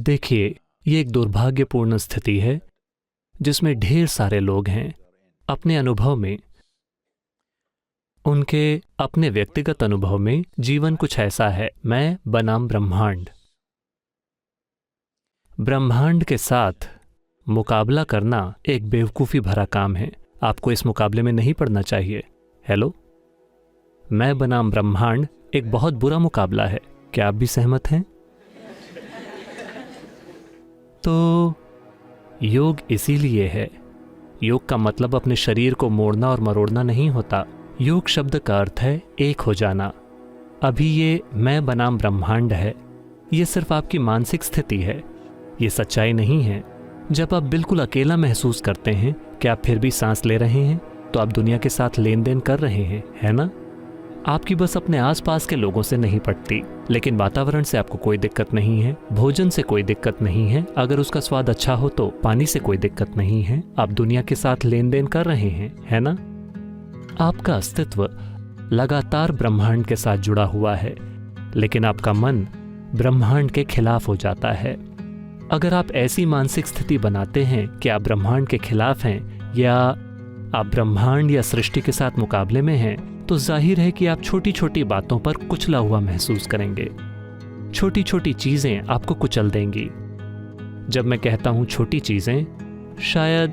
देखिए, ये एक दुर्भाग्यपूर्ण स्थिति है जिसमें ढेर सारे लोग हैं। अपने अनुभव में, उनके अपने व्यक्तिगत अनुभव में जीवन कुछ ऐसा है, मैं बनाम ब्रह्मांड। ब्रह्मांड के साथ मुकाबला करना एक बेवकूफ़ी भरा काम है। आपको इस मुकाबले में नहीं पड़ना चाहिए। हेलो, मैं बनाम ब्रह्मांड एक बहुत बुरा मुकाबला है। क्या आप भी सहमत हैं? तो योग इसीलिए है। योग का मतलब अपने शरीर को मोड़ना और मरोड़ना नहीं होता। योग शब्द का अर्थ है एक हो जाना। अभी ये मैं बनाम ब्रह्मांड है, ये सिर्फ आपकी मानसिक स्थिति है, ये सच्चाई नहीं है। जब आप बिल्कुल अकेला महसूस करते हैं, क्या आप फिर भी सांस ले रहे हैं? तो आप दुनिया के साथ लेन देन कर रहे हैं, है ना? आपकी बस अपने आसपास के लोगों से नहीं पटती, लेकिन वातावरण से आपको कोई दिक्कत नहीं है, भोजन से कोई दिक्कत नहीं है, अगर उसका स्वाद अच्छा हो तो पानी से कोई दिक्कत नहीं है। आप दुनिया के साथ लेन देन कर रहे हैं, है ना? आपका अस्तित्व लगातार ब्रह्मांड के साथ जुड़ा हुआ है, लेकिन आपका मन ब्रह्मांड के खिलाफ हो जाता है। अगर आप ऐसी मानसिक स्थिति बनाते हैं कि आप ब्रह्मांड के खिलाफ हैं या आप ब्रह्मांड या सृष्टि के साथ मुकाबले में हैं, तो जाहिर है कि आप छोटी छोटी बातों पर कुचला हुआ महसूस करेंगे। छोटी छोटी चीजें आपको कुचल देंगी। जब मैं कहता हूं छोटी चीजें, शायद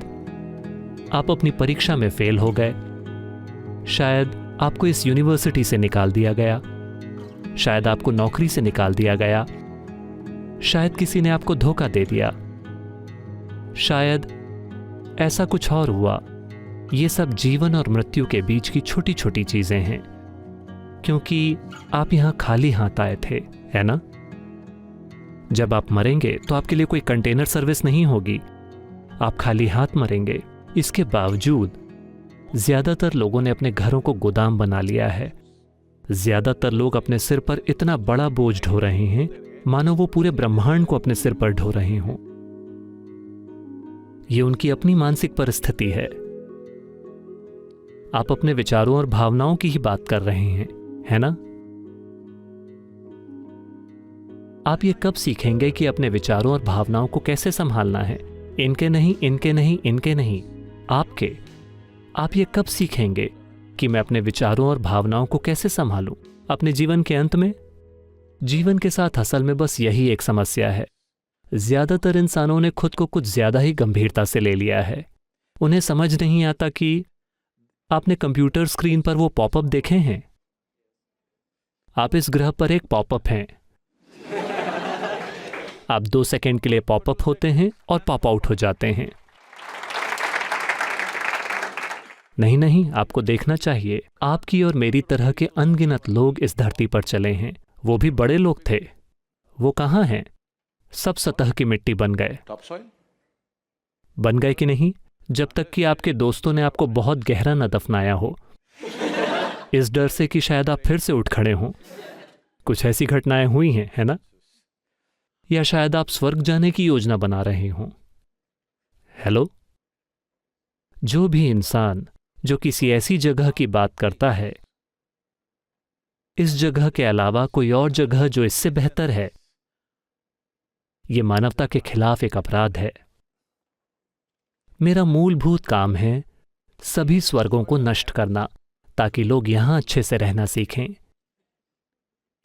आप अपनी परीक्षा में फेल हो गए, शायद आपको इस यूनिवर्सिटी से निकाल दिया गया, शायद आपको नौकरी से निकाल दिया गया, शायद किसी ने आपको धोखा दे दिया, शायद ऐसा कुछ और हुआ। ये सब जीवन और मृत्यु के बीच की छोटी छोटी चीजें हैं, क्योंकि आप यहां खाली हाथ आए थे, है ना? जब आप मरेंगे तो आपके लिए कोई कंटेनर सर्विस नहीं होगी, आप खाली हाथ मरेंगे। इसके बावजूद ज्यादातर लोगों ने अपने घरों को गोदाम बना लिया है। ज्यादातर लोग अपने सिर पर इतना बड़ा बोझ ढो रहे हैं मानो वो पूरे ब्रह्मांड को अपने सिर पर ढो रहे हों। ये उनकी अपनी मानसिक परिस्थिति है। आप अपने विचारों और भावनाओं की ही बात कर रहे हैं, है ना? आप ये कब सीखेंगे कि अपने विचारों और भावनाओं को कैसे संभालना है? इनके नहीं, इनके नहीं, इनके नहीं, आपके। आप ये कब सीखेंगे कि मैं अपने विचारों और भावनाओं को कैसे संभालूं? अपने जीवन के अंत में? जीवन के साथ असल में बस यही एक समस्या है। ज्यादातर इंसानों ने खुद को कुछ ज्यादा ही गंभीरता से ले लिया है। उन्हें समझ नहीं आता कि आपने कंप्यूटर स्क्रीन पर वो पॉपअप देखे हैं? आप इस ग्रह पर एक पॉपअप हैं। आप 2 सेकंड के लिए पॉपअप होते हैं और पॉप आउट हो जाते हैं। नहीं नहीं, आपको देखना चाहिए। आपकी और मेरी तरह के अनगिनत लोग इस धरती पर चले हैं। वो भी बड़े लोग थे। वो कहाँ हैं? सब सतह की मिट्टी बन गए। बन गए कि नहीं? जब तक कि आपके दोस्तों ने आपको बहुत गहरा न दफनाया हो, इस डर से कि शायद आप फिर से उठ खड़े हों। कुछ ऐसी घटनाएं हुई हैं, है ना? या शायद आप स्वर्ग जाने की योजना बना रहे हों। हेलो, जो भी इंसान जो किसी ऐसी जगह की बात करता है, इस जगह के अलावा कोई और जगह जो इससे बेहतर है, यह मानवता के खिलाफ एक अपराध है। मेरा मूलभूत काम है सभी स्वर्गों को नष्ट करना, ताकि लोग यहां अच्छे से रहना सीखें।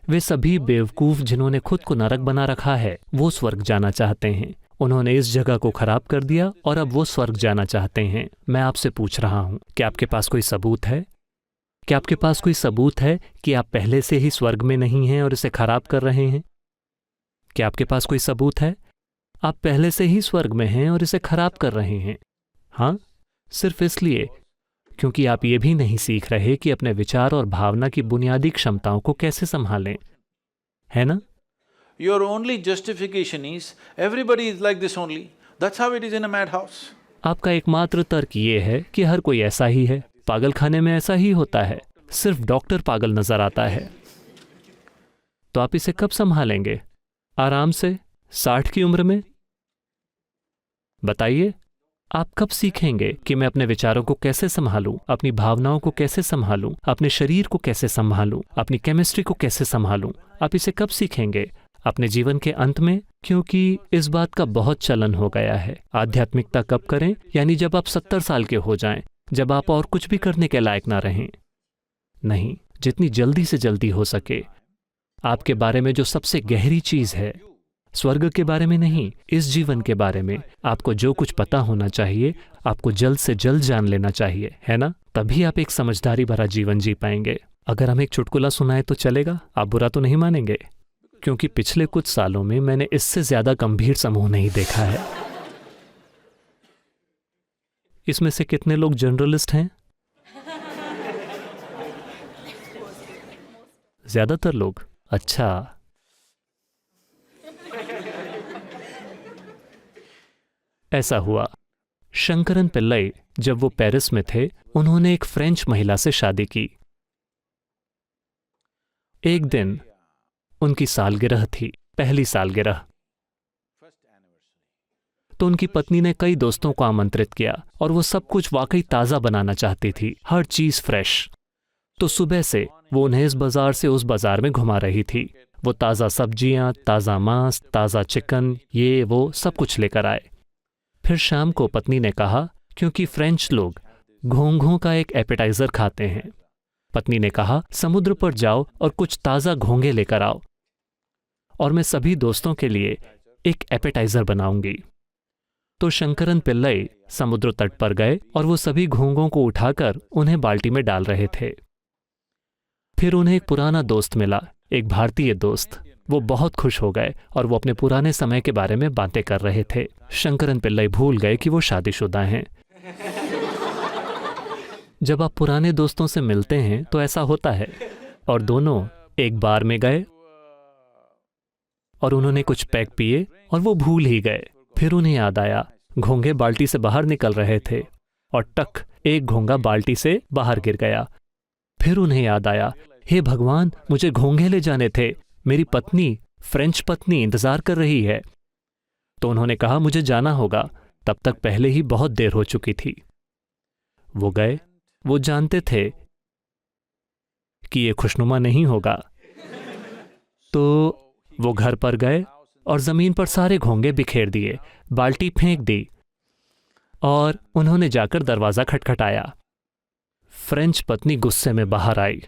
वे सभी बेवकूफ जिन्होंने खुद को नरक बना रखा है, वो स्वर्ग जाना चाहते हैं। उन्होंने इस जगह को खराब कर दिया और अब वो स्वर्ग जाना चाहते हैं। मैं आपसे पूछ रहा हूं, क्या आपके पास कोई सबूत है? क्या आपके पास कोई सबूत है कि आप पहले से ही स्वर्ग में नहीं हैं और इसे खराब कर रहे हैं? क्या आपके पास कोई सबूत है? आप पहले से ही स्वर्ग में हैं और इसे खराब कर रहे हैं। हाँ, सिर्फ इसलिए क्योंकि आप ये भी नहीं सीख रहे कि अपने विचार और भावना की बुनियादी क्षमताओं को कैसे संभालें, है ना? Your only justification is everybody is like this only. That's how it is in a madhouse. आपका एकमात्र तर्क ये है कि हर कोई ऐसा ही है, पागलखाने में ऐसा ही होता है, सिर्फ डॉक्टर पागल नजर आता है। तो आप इसे कब संभालेंगे? आराम से 60 की उम्र में? बताइए, आप कब सीखेंगे कि मैं अपने विचारों को कैसे संभालूं, अपनी भावनाओं को कैसे संभालूं, अपने शरीर को कैसे संभालूं, अपनी केमिस्ट्री को कैसे संभालूं? आप इसे कब सीखेंगे? अपने जीवन के अंत में, क्योंकि इस बात का बहुत चलन हो गया है। आध्यात्मिकता कब करें? यानी जब आप 70 साल के हो जाएं, जब आप और कुछ भी करने के लायक ना रहें। नहीं, जितनी जल्दी से जल्दी हो सके। आपके बारे में जो सबसे गहरी चीज है, स्वर्ग के बारे में नहीं, इस जीवन के बारे में आपको जो कुछ पता होना चाहिए, आपको जल्द से जल्द जान लेना चाहिए, है ना? तभी आप एक समझदारी भरा जीवन जी पाएंगे। अगर हम एक चुटकुला सुनाए तो चलेगा? आप बुरा तो नहीं मानेंगे? क्योंकि पिछले कुछ सालों में मैंने इससे ज्यादा गंभीर समूह नहीं देखा है। इसमें से कितने लोग जर्नलिस्ट हैं? ज्यादातर लोग। अच्छा, ऐसा हुआ। शंकरन पिल्लई जब वो पेरिस में थे, उन्होंने एक फ्रेंच महिला से शादी की। एक दिन उनकी सालगिरह थी, पहली सालगिरह। तो उनकी पत्नी ने कई दोस्तों को आमंत्रित किया और वो सब कुछ वाकई ताज़ा बनाना चाहती थी, हर चीज़ फ्रेश। तो सुबह से वो उन्हें इस बाजार से उस बाजार में घुमा रही थी। वो ताज़ा सब्जियां, ताज़ा मांस, ताज़ा चिकन, ये वो सब कुछ लेकर आए। फिर शाम को पत्नी ने कहा, क्योंकि फ्रेंच लोग घोंघों का एक एपेटाइजर खाते हैं, पत्नी ने कहा समुद्र पर जाओ और कुछ ताज़ा घोंघे लेकर आओ और मैं सभी दोस्तों के लिए एक एपेटाइजर बनाऊंगी। तो शंकरन पिल्लई समुद्र तट पर गए और वो सभी घोंघों को उठाकर उन्हें बाल्टी में डाल रहे थे। फिर उन्हें एक पुराना दोस्त मिला, एक भारतीय दोस्त। वो बहुत खुश हो गए और वो अपने पुराने समय के बारे में बातें कर रहे थे। शंकरन पिल्लई भूल गए कि वो शादीशुदा हैं। जब आप पुराने दोस्तों से मिलते हैं तो ऐसा होता है। और दोनों एक बार में गए और उन्होंने कुछ पैक पिए और वो भूल ही गए। फिर उन्हें याद आया, घोंघे बाल्टी से बाहर निकल रहे थे और टक, एक घोंघा बाल्टी से बाहर गिर गया। फिर उन्हें याद आया, हे भगवान, मुझे घोंघे ले जाने थे, मेरी पत्नी, फ्रेंच पत्नी इंतजार कर रही है। तो उन्होंने कहा मुझे जाना होगा, तब तक पहले ही बहुत देर हो चुकी थी। वो गए। वो जानते थे कि ये खुशनुमा नहीं होगा। तो वो घर पर गए और जमीन पर सारे घोंघे बिखेर दिए, बाल्टी फेंक दी और उन्होंने जाकर दरवाजा खटखटाया। फ्रेंच पत्नी गुस्से में बाहर आई।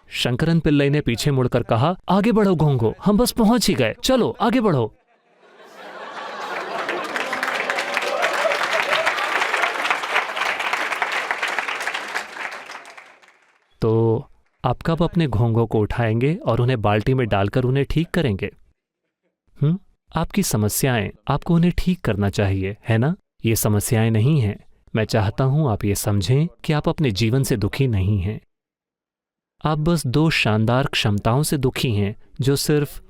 शंकरन पिल्लई ने पीछे मुड़कर कहा, आगे बढ़ो घोंघो, हम बस पहुंच ही गए, चलो आगे बढ़ो। तो आप कब अपने घोंघों को उठाएंगे और उन्हें बाल्टी में डालकर उन्हें ठीक करेंगे? आपकी समस्याएं, आपको उन्हें ठीक करना चाहिए, है ना? ये समस्याएं नहीं हैं। मैं चाहता हूं आप ये समझें कि आप अपने जीवन से दुखी नहीं हैं। आप बस दो शानदार क्षमताओं से दुखी हैं, जो सिर्फ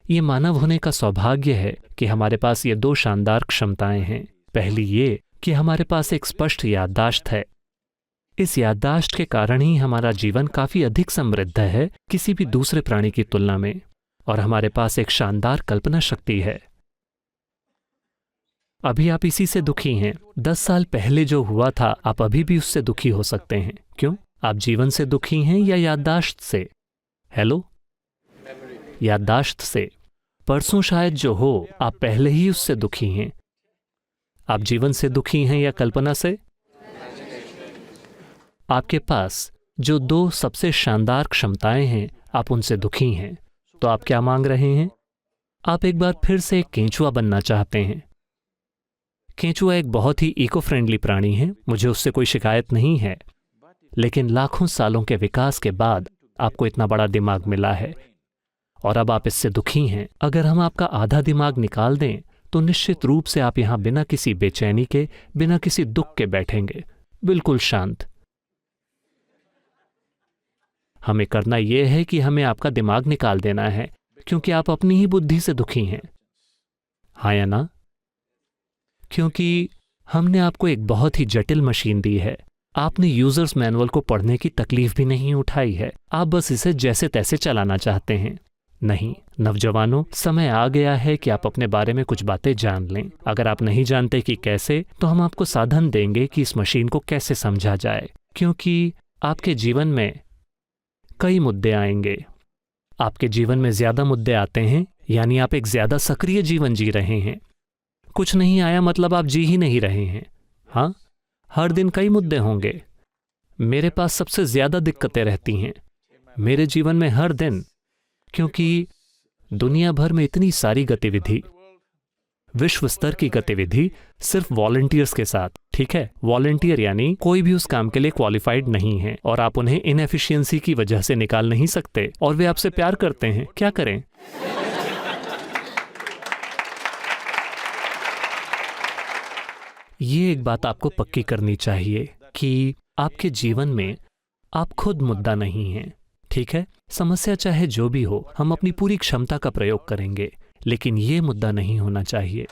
ये मानव होने का सौभाग्य है कि हमारे पास ये दो शानदार क्षमताएं हैं। पहली ये कि हमारे पास एक स्पष्ट याददाश्त है। इस याददाश्त के कारण ही हमारा जीवन काफी अधिक समृद्ध है किसी भी दूसरे प्राणी की तुलना में, और हमारे पास एक शानदार कल्पना शक्ति है। अभी आप इसी से दुखी हैं। 10 साल पहले जो हुआ था, आप अभी भी उससे दुखी हो सकते हैं। क्यों? आप जीवन से दुखी हैं या याददाश्त से? हेलो? याददाश्त से। परसों शायद जो हो, आप पहले ही उससे दुखी हैं। आप जीवन से दुखी हैं या कल्पना से? आपके पास जो दो सबसे शानदार क्षमताएं हैं, आप उनसे दुखी हैं। तो आप क्या मांग रहे हैं? आप एक बार फिर से एक केंचुआ बनना चाहते हैं। केंचुआ एक बहुत ही इको फ्रेंडली प्राणी है, मुझे उससे कोई शिकायत नहीं है। लेकिन लाखों सालों के विकास के बाद आपको इतना बड़ा दिमाग मिला है और अब आप इससे दुखी हैं। अगर हम आपका आधा दिमाग निकाल दें तो निश्चित रूप से आप यहां बिना किसी बेचैनी के, बिना किसी दुख के बैठेंगे, बिल्कुल शांत। हमें करना यह है कि हमें आपका दिमाग निकाल देना है, क्योंकि आप अपनी ही बुद्धि से दुखी हैं। हाँ या ना? क्योंकि हमने आपको एक बहुत ही जटिल मशीन दी है। आपने यूजर्स मैनुअल को पढ़ने की तकलीफ भी नहीं उठाई है। आप बस इसे जैसे तैसे चलाना चाहते हैं। नहीं नौजवानों, समय आ गया है कि आप अपने बारे में कुछ बातें जान लें। अगर आप नहीं जानते कि कैसे, तो हम आपको साधन देंगे कि इस मशीन को कैसे समझा जाए। क्योंकि आपके जीवन में कई मुद्दे आएंगे, आपके जीवन में ज्यादा मुद्दे आते हैं यानी आप एक ज्यादा सक्रिय जीवन जी रहे हैं। कुछ नहीं आया मतलब आप जी ही नहीं रहे हैं। हाँ, हर दिन कई मुद्दे होंगे। मेरे पास सबसे ज्यादा दिक्कतें रहती हैं मेरे जीवन में हर दिन, क्योंकि दुनिया भर में इतनी सारी गतिविधि, विश्व स्तर की गतिविधि सिर्फ वॉलंटियर्स के साथ। ठीक है, वॉलंटियर यानी कोई भी उस काम के लिए क्वालिफाइड नहीं है और आप उन्हें इनएफिशिएंसी की वजह से निकाल नहीं सकते और वे आपसे प्यार करते हैं। क्या करें? ये एक बात आपको पक्की करनी चाहिए कि आपके जीवन में आप खुद मुद्दा नहीं हैं। ठीक है, समस्या चाहे जो भी हो, हम अपनी पूरी क्षमता का प्रयोग करेंगे, लेकिन ये मुद्दा नहीं होना चाहिए।